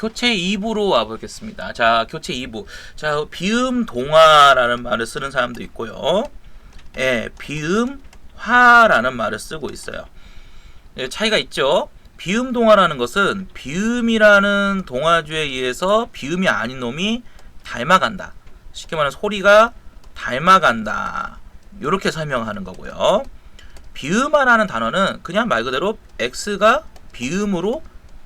교체 2부로 와보겠습니다. 자, 교체 2부. 자, 비음동화라는 말을 쓰는 사람도 있고요. 예, 비음화라는 말을 쓰고 있어요. 예, 차이가 있죠. 비음동화라는 것은 비음이라는 동화주에 의해서 비음이 아닌 놈이 닮아간다. 쉽게 말하면 소리가 닮아간다. 이렇게 설명하는 거고요. 비음화라는 단어는 그냥 말 그대로 X가 비음으로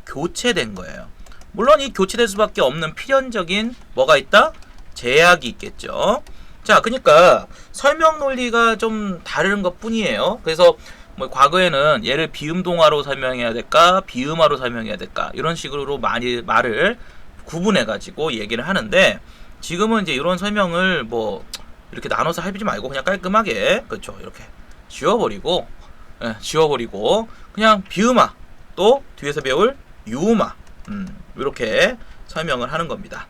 교체된 거예요. 물론 이 교체될 수밖에 없는 필연적인 뭐가 있다? 제약이 있겠죠. 자, 그러니까 설명 논리가 좀 다른 것 뿐이에요. 그래서 뭐 과거에는 얘를 비음동화로 설명해야 될까, 비음화로 설명해야 될까, 이런 식으로 많이 말을 구분해 가지고 얘기를 하는데, 지금은 이제 이런 설명을 뭐 이렇게 나눠서 하지 말고 그냥 깔끔하게, 그렇죠, 이렇게 지워버리고, 지워버리고 그냥 비음화, 또 뒤에서 배울 유음화, 이렇게 설명을 하는 겁니다.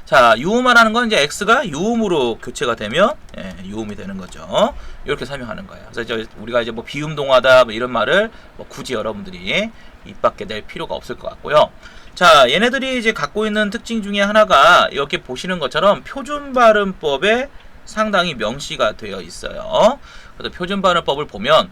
자, 유음화라는 건 이제 X가 유음으로 교체가 되면 유음이 되는 거죠. 이렇게 설명하는 거예요. 그래서 이제 우리가 이제 뭐 비음동화다 뭐 이런 말을 뭐 굳이 여러분들이 입 밖에 낼 필요가 없을 것 같고요. 자, 얘네들이 이제 갖고 있는 특징 중에 하나가 이렇게 보시는 것처럼 표준 발음법에 상당히 명시가 되어 있어요. 그래서 표준 발음법을 보면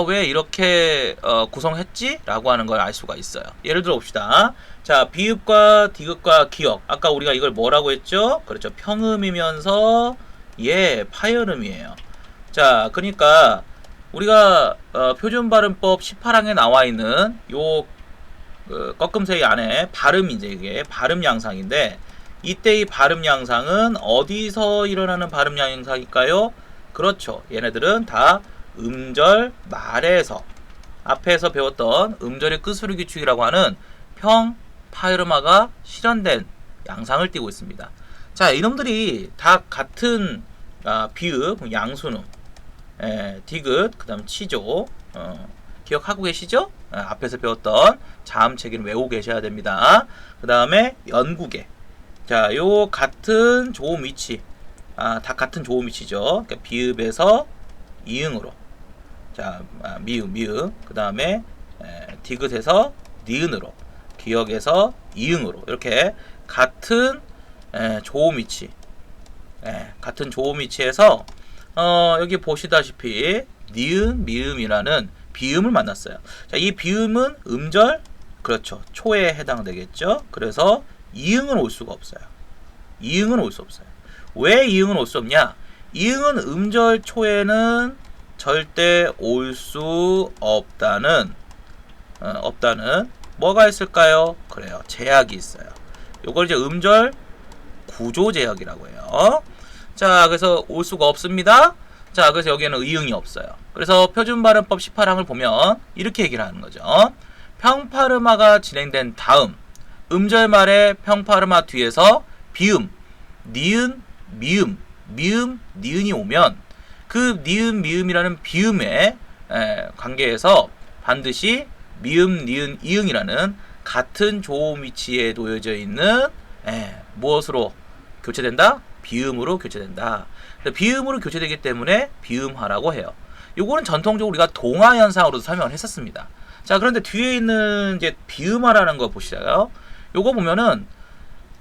왜 이렇게 구성했지? 라고 하는 걸 알 수가 있어요. 예를 들어 봅시다. 자, 비읍과 디귿과 기역. 아까 우리가 이걸 뭐라고 했죠? 그렇죠. 평음이면서 파열음이에요. 자, 그러니까 우리가 표준 발음법 18항에 나와 있는 요 꺾음새의 안에 발음이 이게 발음 양상인데, 이때의 발음 양상은 어디서 일어나는 발음 양상일까요? 그렇죠. 얘네들은 다 음절 말에서, 앞에서 배웠던 음절의 끝소리 규칙이라고 하는 평, 파열음화가 실현된 양상을 띠고 있습니다. 자, 이놈들이 다 같은 비읍, 양순음, 디귿, 그 다음 치조, 기억하고 계시죠? 앞에서 배웠던 자음체기를 외우고 계셔야 됩니다. 그 다음에 연구계. 자, 요 같은 조음 위치, 다 같은 조음 위치죠. 그러니까 비읍에서 이응으로. 자, 미음. 그 다음에 디귿에서 니은으로. 기역에서 이응으로. 이렇게 같은 조음 위치. 같은 조음 위치에서 여기 보시다시피 니은, 미음이라는 비음을 만났어요. 자, 이 비음은 음절, 그렇죠, 초에 해당되겠죠. 그래서 이응은 올 수가 없어요. 이응은 올 수 없어요. 왜 이응은 올 수 없냐? 이응은 음절 초에는 절대 올 수 없다는 뭐가 있을까요? 그래요, 제약이 있어요. 요걸 이제 음절 구조 제약이라고 해요. 자, 그래서 올 수가 없습니다. 자, 그래서 여기에는 의응이 없어요. 그래서 표준발음법 18항을 보면 이렇게 얘기를 하는 거죠. 평파름화가 진행된 다음 음절 말에 평파름화 뒤에서 비음, 니은, 미음, 니은이 오면 그 니은, 미음이라는 비음의 관계에서 반드시 미음, 니은, 이응이라는 같은 조음 위치에 놓여져 있는 무엇으로 교체된다? 비음으로 교체된다. 비음으로 교체되기 때문에 비음화라고 해요. 요거는 전통적으로 우리가 동화 현상으로도 설명을 했었습니다. 자, 그런데 뒤에 있는 이제 비음화라는 거 보시자요. 요거 보면은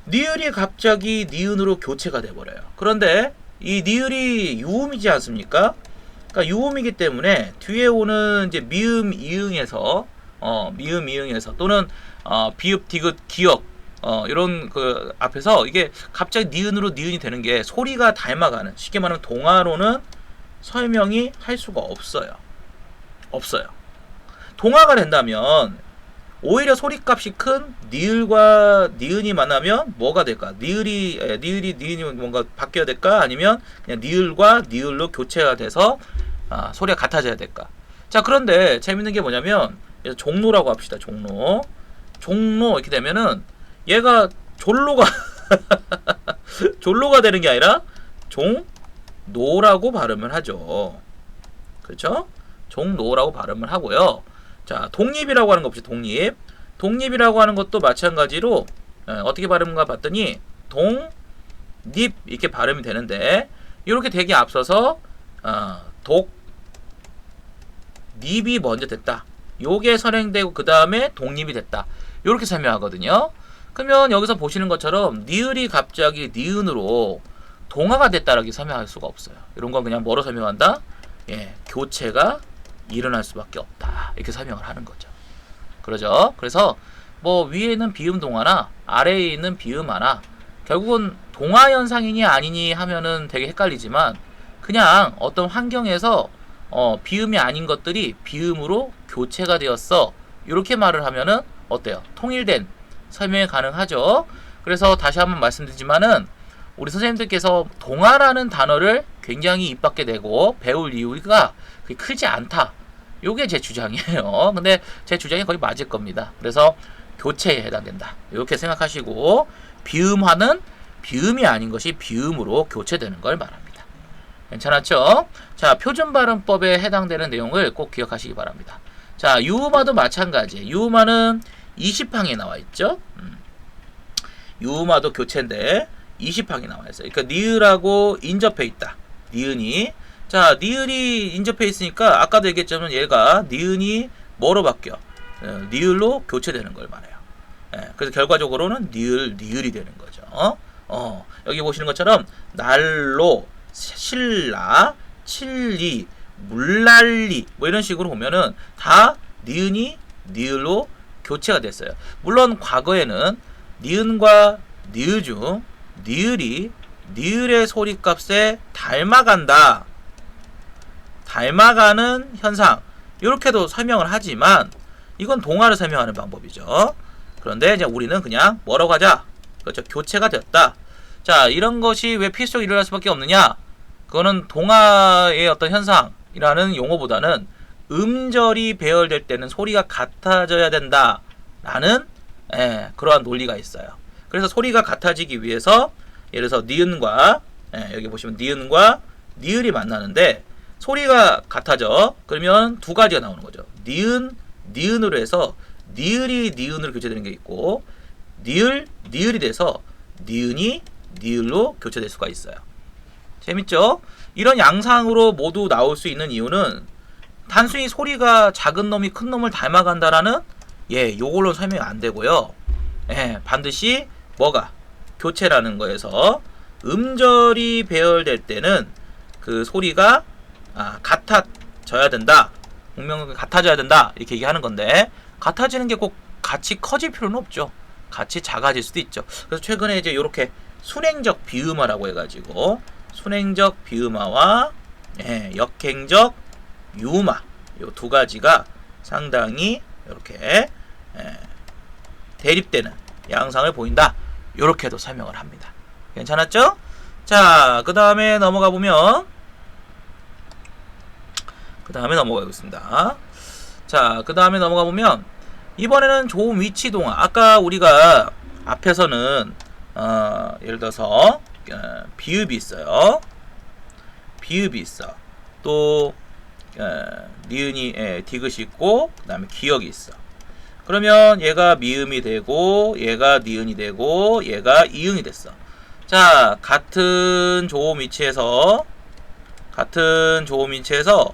니을이 갑자기 니은으로 교체가 돼 버려요. 그런데 이 니을이 유음이지 않습니까? 그러니까 유음이기 때문에 뒤에 오는 이제 미음, 이응에서 또는 비읍, 디귿, 기역 이런 그 앞에서 이게 갑자기 니은으로 니은이 되는 게 소리가 닮아가는, 쉽게 말하면 동화로는 설명이 할 수가 없어요. 동화가 된다면 오히려 소리값이 큰 니을과 니은이 만나면 뭐가 될까? 니은이 뭔가 바뀌어야 될까? 아니면 그냥 니을과 니을로 교체가 돼서 소리가 같아져야 될까? 자, 그런데 재밌는 게 뭐냐면 종로라고 합시다. 종로 이렇게 되면은 얘가 졸로가 졸로가 되는 게 아니라 종노라고 발음을 하죠. 그렇죠? 종노라고 발음을 하고요. 자, 독립이라고 하는 거 봅시다. 독립이라고 하는 것도 마찬가지로 어떻게 발음인가 봤더니 독립 이렇게 발음이 되는데, 이렇게 되기 앞서서 독립이 먼저 됐다. 요게 선행되고 그 다음에 독립이 됐다. 이렇게 설명하거든요. 그러면 여기서 보시는 것처럼 니을이 갑자기 니은으로 동화가 됐다라고 설명할 수가 없어요. 이런 건 그냥 뭐로 설명한다? 예, 교체가 일어날 수밖에 없다. 이렇게 설명을 하는 거죠. 그러죠? 그래서 뭐 위에 있는 비음 동화나 아래에 있는 비음 하나 결국은 동화 현상이니 아니니 하면은 되게 헷갈리지만 그냥 어떤 환경에서 비음이 아닌 것들이 비음으로 교체가 되었어. 이렇게 말을 하면은 어때요? 통일된 설명이 가능하죠. 그래서 다시 한번 말씀드리지만은 우리 선생님들께서 동화라는 단어를 굉장히 입 밖에 내고 배울 이유가 그게 크지 않다. 요게 제 주장이에요. 근데 제 주장이 거의 맞을 겁니다. 그래서 교체에 해당된다. 이렇게 생각하시고 비음화는 비음이 아닌 것이 비음으로 교체되는 걸 말합니다. 괜찮았죠? 자, 표준발음법에 해당되는 내용을 꼭 기억하시기 바랍니다. 자, 유음화도 마찬가지예요. 유음화는 20항에 나와 있죠. 유음화도 교체인데 20항이 나와 있어요. 그러니까 니을하고 인접해 있다. 니은이. 자, 니을이 인접해 있으니까 아까도 얘기했지만 얘가 니은이 뭐로 바뀌어? 니을로 교체되는 걸 말해요. 예, 그래서 결과적으로는 니을이 되는 거죠. 여기 보시는 것처럼 날로, 신라, 칠리, 물난리 뭐 이런 식으로 보면은 다 니은이 니을로 교체가 됐어요. 물론 과거에는 니은과 니을 중 니을이 니을의 소리값에 닮아간다. 닮아가는 현상 이렇게도 설명을 하지만 이건 동화를 설명하는 방법이죠. 그런데 이제 우리는 그냥 뭐라고 하자? 그렇죠. 교체가 되었다. 자, 이런 것이 왜 필수적으로 일어날 수밖에 없느냐? 그거는 동화의 어떤 현상이라는 용어보다는 음절이 배열될 때는 소리가 같아져야 된다라는 그러한 논리가 있어요. 그래서 소리가 같아지기 위해서 예를 들어서 니은과 여기 보시면 니은과 니을이 만나는데 소리가 같아져. 그러면 두 가지가 나오는 거죠. 니은, 니은으로 해서 니을이 니은으로 교체되는 게 있고 니을, 니을이 돼서 니은이 니을로 교체될 수가 있어요. 재밌죠? 이런 양상으로 모두 나올 수 있는 이유는 단순히 소리가 작은 놈이 큰 놈을 닮아간다라는 요걸로 설명이 안 되고요. 반드시 뭐가? 교체라는 거에서 음절이 배열될 때는 그 소리가 같아져야 된다. 분명히 같아져야 된다. 이렇게 얘기하는 건데 같아지는 게 꼭 같이 커질 필요는 없죠. 같이 작아질 수도 있죠. 그래서 최근에 이제 이렇게 순행적 비음화라고 해가지고 순행적 비음화와 역행적 유음화 이 두 가지가 상당히 이렇게 대립되는 양상을 보인다. 이렇게도 설명을 합니다. 괜찮았죠? 자, 그 다음에 넘어가 보면 넘어가겠습니다. 자, 그 다음에 넘어가 보면 이번에는 좋은 위치 동화. 아까 우리가 앞에서는 예를 들어서 비읍이 있어요. 비읍이 있어. 또 니은이 디귿이 있고 그 다음에 기역이 있어. 그러면 얘가 미음이 되고 얘가 니은이 되고 얘가 이응이 됐어. 자, 같은 조음 위치에서 같은 조음 위치죠.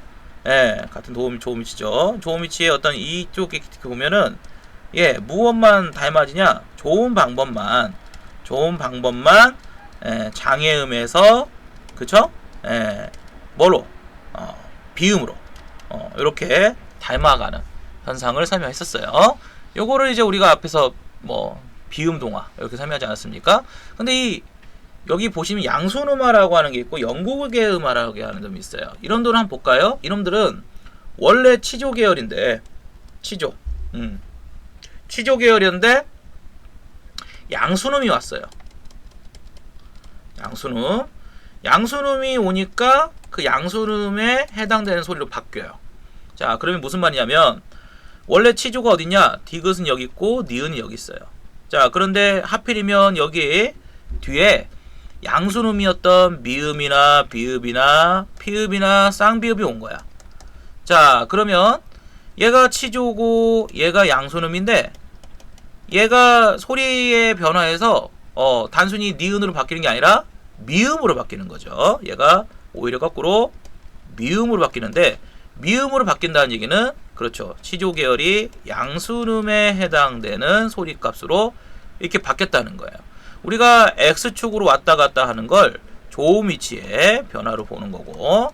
조음 위치에 어떤 이쪽에 보면은 무엇만 닮아지냐? 좋은 방법만 장애음에서 그쵸? 뭐로? 비음으로 이렇게 닮아가는 현상을 설명했었어요. 요거를 이제 우리가 앞에서 뭐 비음 동화 이렇게 설명하지 않았습니까? 근데 여기 보시면 양손음화라고 하는 게 있고 영국의 음화라고 하는 점이 있어요. 이놈들은 한번 볼까요? 이놈들은 원래 치조 계열인데 치조 계열이었는데 양순음이 왔어요. 양순음이 오니까 그 양순음에 해당되는 소리로 바뀌어요. 자, 그러면 무슨 말이냐면 원래 치조가 어딨냐? 디귿은 여기 있고 니은이 여기 있어요. 자, 그런데 하필이면 여기 뒤에 양순음이었던 미음이나 비읍이나 피읍이나 쌍비읍이 온 거야. 자, 그러면 얘가 치조고 얘가 양순음인데 얘가 소리의 변화에서 단순히 니은으로 바뀌는 게 아니라 미음으로 바뀌는 거죠. 얘가 오히려 거꾸로 미음으로 바뀌는데 미음으로 바뀐다는 얘기는 그렇죠. 치조 계열이 양수음에 해당되는 소리값으로 이렇게 바뀌었다는 거예요. 우리가 X축으로 왔다 갔다 하는 걸 조음 위치의 변화로 보는 거고,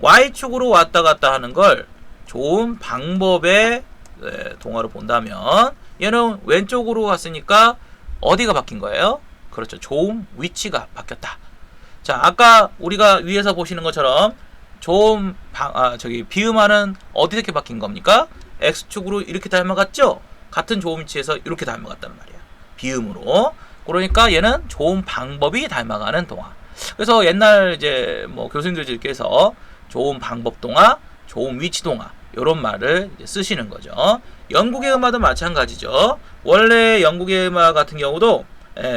Y축으로 왔다 갔다 하는 걸 조음 방법의 동화로 본다면, 얘는 왼쪽으로 왔으니까 어디가 바뀐 거예요? 그렇죠. 조음 위치가 바뀌었다. 자, 아까 우리가 위에서 보시는 것처럼 비음하는 어디 이렇게 바뀐 겁니까? X축으로 이렇게 닮아갔죠? 같은 조음 위치에서 이렇게 닮아갔단 말이야. 비음으로. 그러니까 얘는 조음 방법이 닮아가는 동화. 그래서 옛날 이제 뭐 교수님들께서 조음 방법 동화, 조음 위치 동화 이런 말을 쓰시는 거죠. 영국의 음악도 마찬가지죠. 원래 영국의 음악 같은 경우도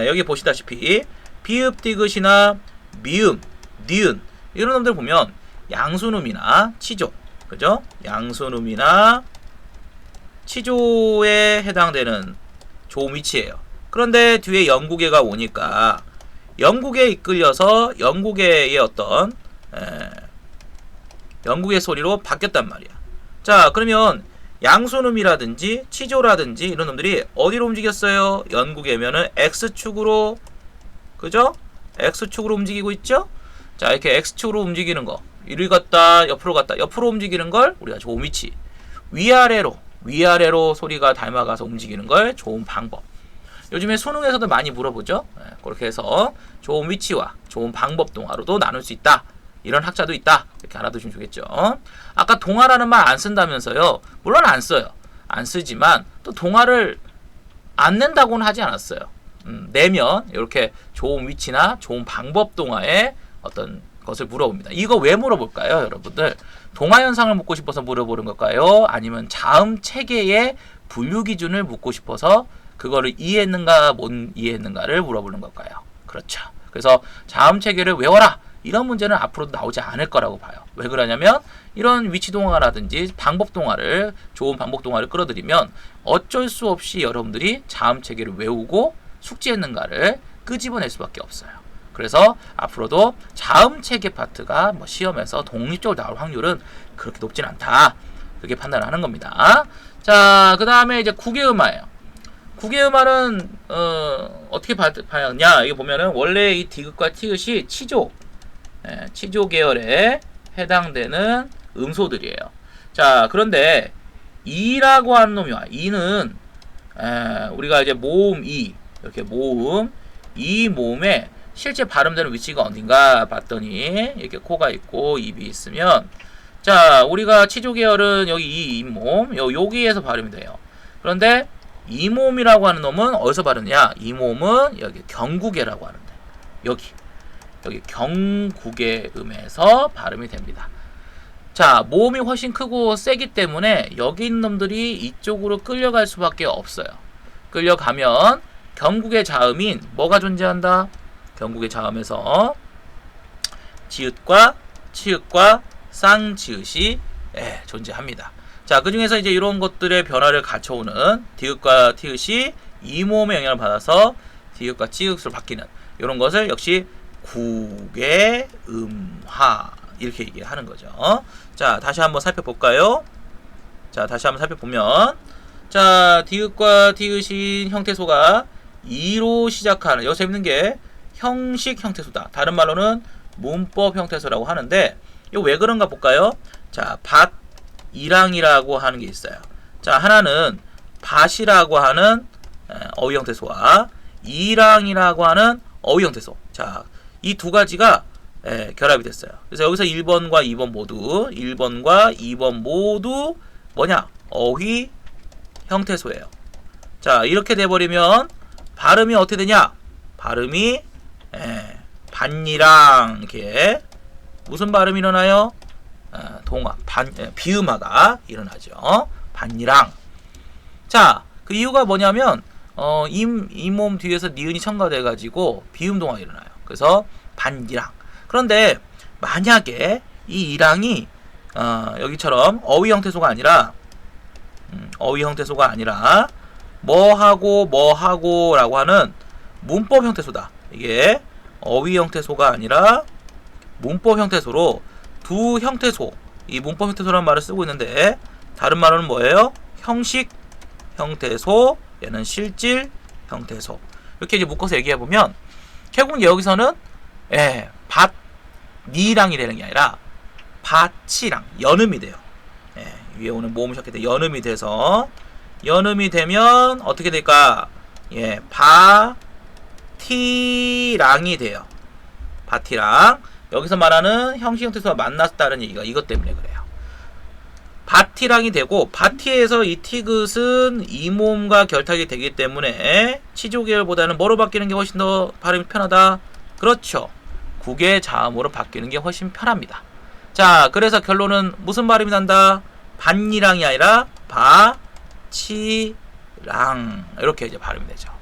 여기 보시다시피 비읍, 디귿이나 미음, 니은 이런 놈들 보면 양순음이나 치조, 그죠? 양순음이나 치조에 해당되는 조음 위치예요. 그런데 뒤에 영국애가 오니까 영국에 이끌려서 영국의 어떤 영국의 소리로 바뀌었단 말이야. 자, 그러면 양손음이라든지 치조라든지 이런 놈들이 어디로 움직였어요? 영국이면은 X축으로, 그죠? X축으로 움직이고 있죠? 자, 이렇게 X축으로 움직이는 거, 이리 갔다 옆으로 갔다 옆으로 움직이는 걸 우리가 조음 위치, 위아래로 소리가 닮아가서 움직이는 걸 조음 방법. 요즘에 수능에서도 많이 물어보죠. 그렇게 해서 조음 위치와 조음 방법 동화로도 나눌 수 있다. 이런 학자도 있다. 이렇게 알아두시면 좋겠죠. 아까 동화라는 말 안 쓴다면서요. 물론 안 써요. 안 쓰지만 또 동화를 안 낸다고는 하지 않았어요. 내면 이렇게 조음 위치나 조음 방법 동화의 어떤 것을 물어봅니다. 이거 왜 물어볼까요, 여러분들? 동화 현상을 묻고 싶어서 물어보는 걸까요? 아니면 자음 체계의 분류 기준을 묻고 싶어서 그거를 이해했는가 못 이해했는가를 물어보는 걸까요? 그렇죠. 그래서 자음 체계를 외워라. 이런 문제는 앞으로도 나오지 않을 거라고 봐요. 왜 그러냐면 이런 위치 동화라든지 방법 동화를, 좋은 방법 동화를 끌어들이면 어쩔 수 없이 여러분들이 자음 체계를 외우고 숙지했는가를 끄집어낼 수밖에 없어요. 그래서 앞으로도 자음 체계 파트가 뭐 시험에서 독립적으로 나올 확률은 그렇게 높진 않다. 그렇게 판단을 하는 겁니다. 자, 그 다음에 이제 국외음화예요. 국외음화는 어떻게 봐야하냐? 이거 보면은 원래 이 디귿과 티귿이 치조 계열에 해당되는 음소들이에요. 자, 그런데 이라고 하는 놈이 와. 이는 우리가 이제 모음 이, 이렇게 모음 이 모음에 실제 발음되는 위치가 어딘가 봤더니 이렇게 코가 있고 입이 있으면, 자, 우리가 치조 계열은 여기 이 모음 여기에서 발음이 돼요. 그런데 이 모음이라고 하는 놈은 어디서 발음이냐? 이 모음은 여기 경국애라고 하는데 여기 경국의 음에서 발음이 됩니다. 자, 모음이 훨씬 크고 세기 때문에 여기 있는 놈들이 이쪽으로 끌려갈 수밖에 없어요. 끌려가면 경국의 자음인 뭐가 존재한다? 경국의 자음에서 지읒과 치읒과 쌍지읒이 존재합니다. 자, 그 중에서 이제 이런 것들의 변화를 갖춰오는 디귿과 티읒이 이 모음의 영향을 받아서 디귿과 치읒으로 바뀌는 이런 것을 역시 국의 음화 이렇게 얘기하는 거죠. 자, 다시 한번 살펴볼까요? 자, 다시 한번 살펴보면, 자, 디귿과 티읒인 형태소가 2로 시작하는, 여기서 재밌는 게 형식 형태소다. 다른 말로는 문법 형태소라고 하는데, 이거 왜 그런가 볼까요? 자, 밭이랑이라고 하는 게 있어요. 자, 하나는 밭이라고 하는 어휘 형태소와 이랑이라고 하는 어휘 형태소. 자, 이 두 가지가 결합이 됐어요. 그래서 여기서 1번과 2번 모두, 1번과 2번 모두 뭐냐? 어휘 형태소예요. 자, 이렇게 돼버리면 발음이 어떻게 되냐? 발음이 반이랑 이렇게 무슨 발음이 일어나요? 비음화가 일어나죠. 반이랑. 자, 그 이유가 뭐냐면 이 몸 뒤에서 니은이 첨가돼가지고 비음동화가 일어나요. 그래서 반이랑. 그런데 만약에 이 이랑이 여기처럼 어휘 형태소가 아니라 뭐하고 라고 하는 문법 형태소다. 이게 어휘 형태소가 아니라 문법 형태소로 두 형태소, 이 문법 형태소라는 말을 쓰고 있는데 다른 말로는 뭐예요? 형식, 형태소, 얘는 실질, 형태소. 이렇게 이제 묶어서 얘기해보면, 결국 여기서는, 밭니랑이 되는 게 아니라, 밭이랑 연음이 돼요. 위에 오는 모음을 시작할 때 연음이 돼서, 연음이 되면, 어떻게 될까? 바티랑이 돼요. 바티랑. 여기서 말하는 형식, 형태소가 만났다는 얘기가 이것 때문에 그래요. 바티랑이 되고, 바티에서 이 티귿은 이모음과 결탁이 되기 때문에 치조 계열보다는 뭐로 바뀌는 게 훨씬 더 발음이 편하다? 그렇죠. 국의 자음으로 바뀌는 게 훨씬 편합니다. 자, 그래서 결론은 무슨 발음이 난다? 밭니랑이 아니라 바치랑. 이렇게 이제 발음이 되죠.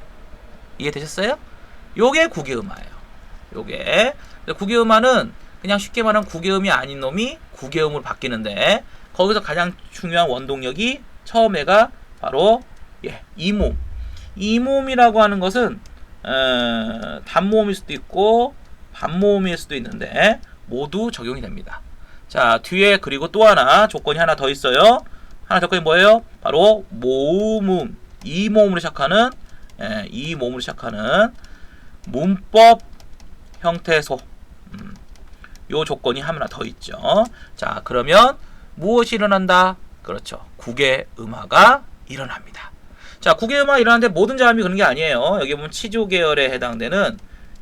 이해되셨어요? 요게 국의음화예요. 요게. 국의음화는 그냥 쉽게 말하면 국의음이 아닌 놈이 국의음으로 바뀌는데, 거기서 가장 중요한 원동력이 처음에가 바로 이모음. 이모음이라고 하는 것은 단모음일 수도 있고 반모음일 수도 있는데 모두 적용이 됩니다. 자, 뒤에 그리고 또 하나 조건이 하나 더 있어요. 하나 조건이 뭐예요? 바로 모음음. 이모음으로 시작하는 이모음으로 시작하는 문법 형태소. 요 조건이 하나 더 있죠. 자, 그러면 무엇이 일어난다? 그렇죠. 국의 음화가 일어납니다. 자, 국의 음화 일어나는데 모든 자음이 그런 게 아니에요. 여기 보면 치조 계열에 해당되는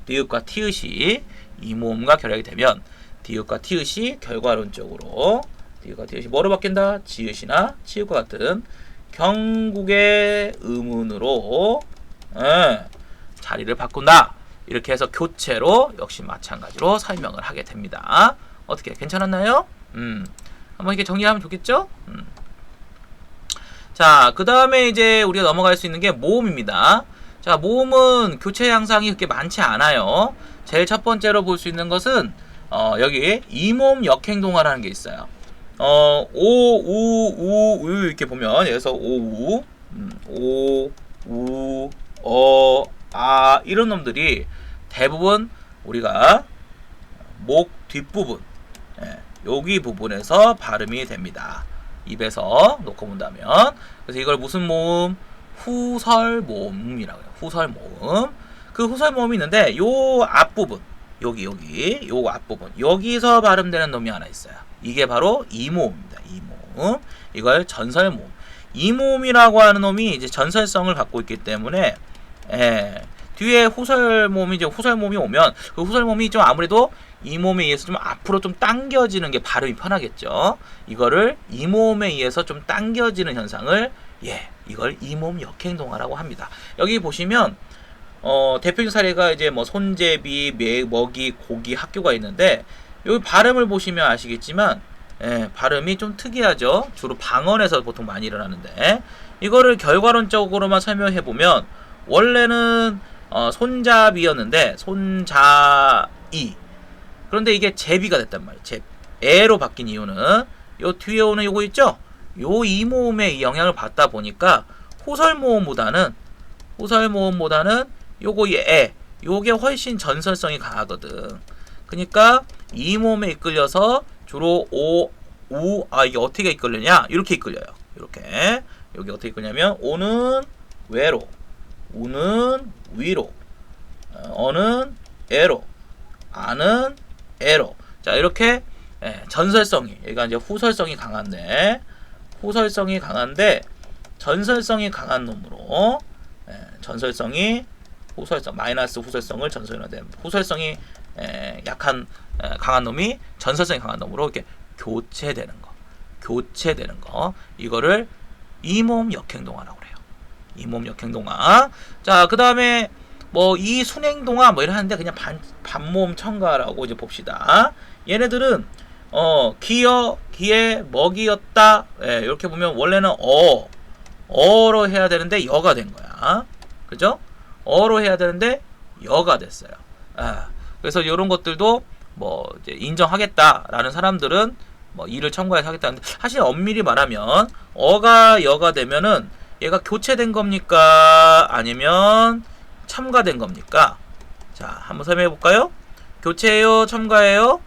디귿과 티읕이 이모음과 결합이 되면 디귿과 티읕이 결과론적으로 디귿과 티읕이 뭐로 바뀐다? 지읒이나 치읒과 같은 경국의 음운으로 자리를 바꾼다. 이렇게 해서 교체로 역시 마찬가지로 설명을 하게 됩니다. 어떻게 괜찮았나요? 한번 이렇게 정리하면 좋겠죠? 자, 그 다음에 이제 우리가 넘어갈 수 있는 게 모음입니다. 자, 모음은 교체 양상이 그렇게 많지 않아요. 제일 첫 번째로 볼 수 있는 것은 여기 이모음 역행동화라는 게 있어요. 오, 우, 우, 우 이렇게 보면 여기서 오, 우, 아 이런 놈들이 대부분 우리가 목 뒷부분 여기 부분에서 발음이 됩니다. 입에서 놓고 본다면. 그래서 이걸 무슨 모음? 후설모음이라고 해요. 후설모음. 그 후설모음이 있는데 요 앞부분 여기 요 앞부분 여기서 발음되는 놈이 하나 있어요. 이게 바로 이모음입니다. 이모음. 이걸 전설모음. 이모음이라고 하는 놈이 이제 전설성을 갖고 있기 때문에 뒤에 후설모음이 오면 그 후설모음이 좀 아무래도 이모음에 의해서 좀 앞으로 좀 당겨지는 게 발음이 편하겠죠. 이거를 이모음에 의해서 좀 당겨지는 현상을 이걸 이모음 역행동화라고 합니다. 여기 보시면 대표적 사례가 이제 뭐 손제비, 먹이, 고기, 학교가 있는데 여기 발음을 보시면 아시겠지만 발음이 좀 특이하죠. 주로 방언에서 보통 많이 일어나는데 이거를 결과론적으로만 설명해 보면 원래는 손잡이였는데 손자이 그런데 이게 제비가 됐단 말이에요. 애로 바뀐 이유는 요 뒤에 오는 요거 있죠? 요 이모음의 영향을 받다 보니까 호설모음보다는 요거 요게 훨씬 전설성이 강하거든. 그러니까 이모음에 이끌려서 주로 이게 어떻게 이끌리냐? 이렇게 이끌려요. 이렇게 여기 어떻게 이끌냐면 오는 외로, 우는 위로, 어는 애로, 아는 애로. 자, 이렇게 전설성이 여기가 이제 후설성이 강한데 전설성이 강한 놈으로 전설성이 후설성 마이너스 후설성을 전설화된 후설성이 약한 강한 놈이 전설성이 강한 놈으로 이렇게 교체되는 거 이거를 이모음 역행동화라고 그래요. 이모음 역행동화. 자, 그 다음에 뭐 이 순행동화 뭐 이런 하는데 그냥 반모음 첨가라고 이제 봅시다. 얘네들은 기에 먹이었다. 이렇게 보면 원래는 어로 해야 되는데 여가 된 거야. 그죠? 어로 해야 되는데 여가 됐어요. 그래서 이런 것들도 뭐 이제 인정하겠다라는 사람들은 뭐 이를 첨가해서 하겠다는데 사실 엄밀히 말하면 어가 여가 되면은 얘가 교체된 겁니까? 아니면 첨가된 겁니까? 자, 한번 설명해 볼까요? 교체예요? 첨가예요?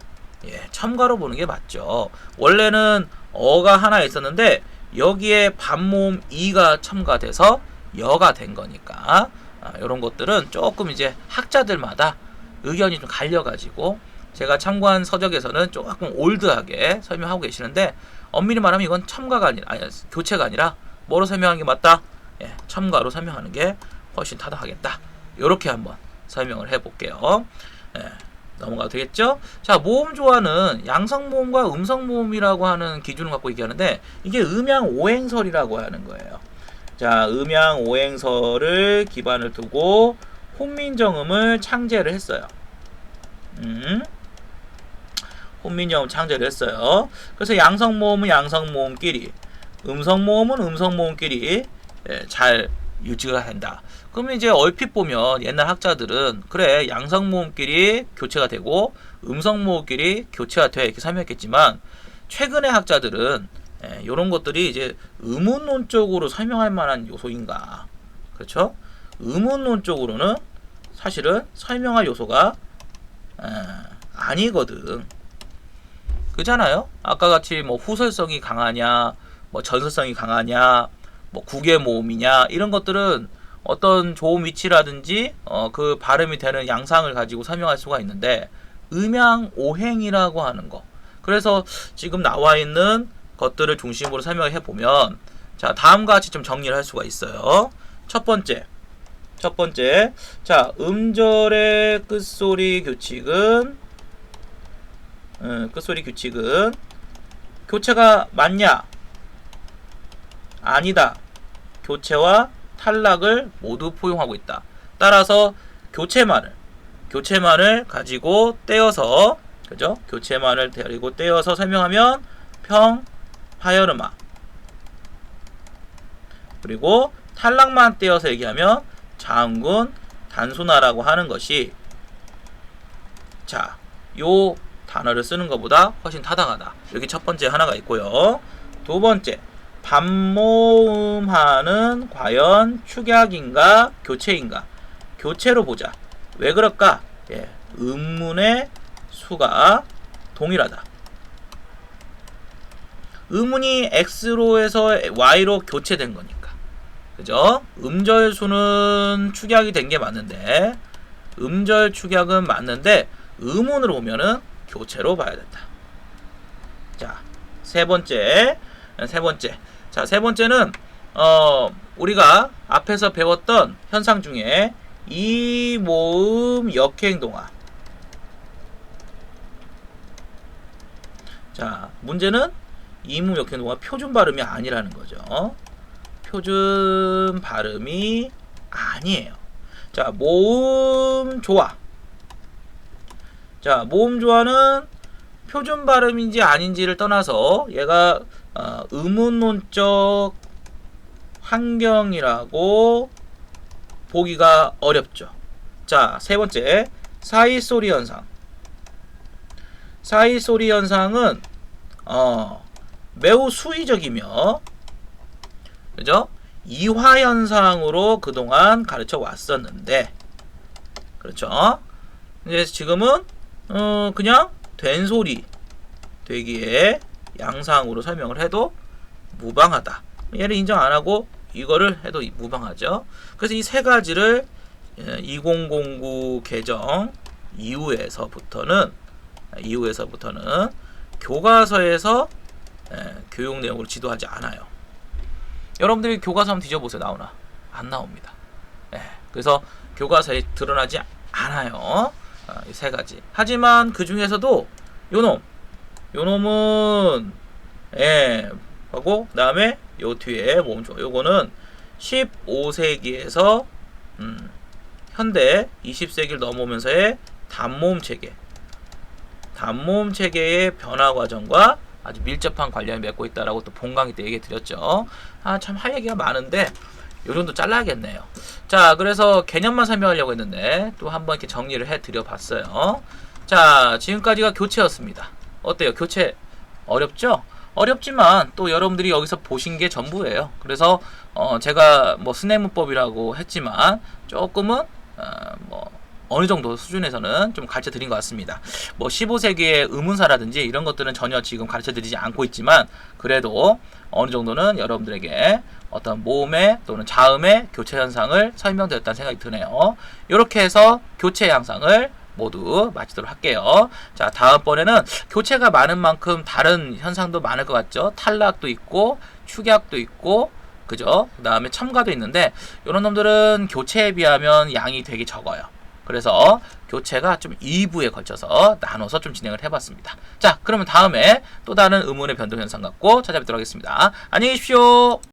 첨가로 보는 게 맞죠. 원래는 어가 하나 있었는데 여기에 반모음 이가 첨가돼서 여가 된 거니까 이런 것들은 조금 이제 학자들마다 의견이 좀 갈려가지고 제가 참고한 서적에서는 조금 올드하게 설명하고 계시는데 엄밀히 말하면 이건 첨가가 아니 교체가 아니라 뭐로 설명하는 게 맞다? 예, 첨가로 설명하는 게 훨씬 타당하겠다. 이렇게 한번 설명을 해볼게요. 예, 넘어가도 되겠죠? 자, 모음 조화는 양성모음과 음성모음이라고 하는 기준을 갖고 얘기하는데 이게 음양오행설이라고 하는 거예요. 자, 음양오행설을 기반을 두고 혼민정음을 창제를 했어요. 혼민정음 창제를 했어요. 그래서 양성모음은 양성모음끼리, 음성모음은 음성모음끼리 잘 유지가 된다. 그러면 이제 얼핏 보면 옛날 학자들은 그래 양성모음끼리 교체가 되고 음성모음끼리 교체가 돼 이렇게 설명했겠지만 최근의 학자들은 이런 것들이 이제 의문론적으로 설명할 만한 요소인가? 그렇죠? 의문론적으로는 사실은 설명할 요소가 아니거든. 그잖아요. 아까 같이 뭐 후설성이 강하냐, 뭐 전설성이 강하냐, 뭐 국의 모음이냐 이런 것들은 어떤 좋은 위치라든지 그 발음이 되는 양상을 가지고 설명할 수가 있는데 음양오행이라고 하는 거. 그래서 지금 나와 있는 것들을 중심으로 설명을 해보면 자 다음과 같이 좀 정리를 할 수가 있어요. 첫 번째 자 음절의 끝소리 규칙은 교체가 맞냐? 아니다. 교체와 탈락을 모두 포용하고 있다. 따라서 교체만을 가지고 떼어서 그죠? 교체만을 데리고 떼어서 설명하면 평, 파열음화. 그리고 탈락만 떼어서 얘기하면 장군, 단순화라고 하는 것이 자, 요 단어를 쓰는 것보다 훨씬 타당하다. 여기 첫 번째 하나가 있고요. 두 번째, 반모음하는 과연 축약인가 교체인가? 교체로 보자. 왜 그럴까? 예, 음문의 수가 동일하다. 음문이 X로 해서 Y로 교체된 거니까. 그죠? 음절 수는 축약이 된 게 맞는데 음절 축약은 맞는데 음운으로 보면은 교체로 봐야 된다. 자, 세 번째. 자, 세 번째는 우리가 앞에서 배웠던 현상 중에 이모음 역행동화. 자, 문제는 이모음 역행동화 표준 발음이 아니라는 거죠. 표준 발음이 아니에요. 자, 모음 조화. 자, 모음 조화는 표준 발음인지 아닌지를 떠나서 얘가 의문론적 환경이라고 보기가 어렵죠. 자, 세 번째, 사이소리 현상. 사이소리 현상은 매우 수의적이며 그죠? 이화 현상으로 그동안 가르쳐 왔었는데 그렇죠? 이제 지금은 그냥 된 소리 되기에 양상으로 설명을 해도 무방하다. 얘를 인정 안 하고 이거를 해도 무방하죠. 그래서 이 세 가지를 2009 개정 이후에서부터는 교과서에서 교육 내용으로 지도하지 않아요. 여러분들이 교과서 한번 뒤져보세요. 나오나? 안 나옵니다. 그래서 교과서에 드러나지 않아요. 이 세 가지. 하지만 그 중에서도 요놈은 하고 그다음에 요 뒤에 모음 조화. 요거는 15세기에서 현대 20세기를 넘어오면서의 단모음 체계의 변화 과정과 아주 밀접한 관련이 맺고 있다라고 또 본강의 때 얘기 드렸죠. 참 할 얘기가 많은데 요 정도 잘라야겠네요. 자, 그래서 개념만 설명하려고 했는데 또 한번 이렇게 정리를 해 드려 봤어요. 자, 지금까지가 교체였습니다. 어때요? 교체 어렵죠? 어렵지만 또 여러분들이 여기서 보신 게 전부예요. 그래서 제가 뭐 스내문법이라고 했지만 조금은 뭐 어느 정도 수준에서는 좀 가르쳐 드린 것 같습니다. 뭐 15세기의 의문사라든지 이런 것들은 전혀 지금 가르쳐 드리지 않고 있지만 그래도 어느 정도는 여러분들에게 어떤 모음의 또는 자음의 교체 현상을 설명드렸다는 생각이 드네요. 이렇게 해서 교체 양상을 모두 마치도록 할게요. 자, 다음번에는 교체가 많은 만큼 다른 현상도 많을 것 같죠? 탈락도 있고 축약도 있고 그죠? 그 다음에 첨가도 있는데 이런 놈들은 교체에 비하면 양이 되게 적어요. 그래서 교체가 좀 2부에 걸쳐서 나눠서 좀 진행을 해봤습니다. 자, 그러면 다음에 또 다른 의문의 변동 현상 갖고 찾아뵙도록 하겠습니다. 안녕히 계십시오.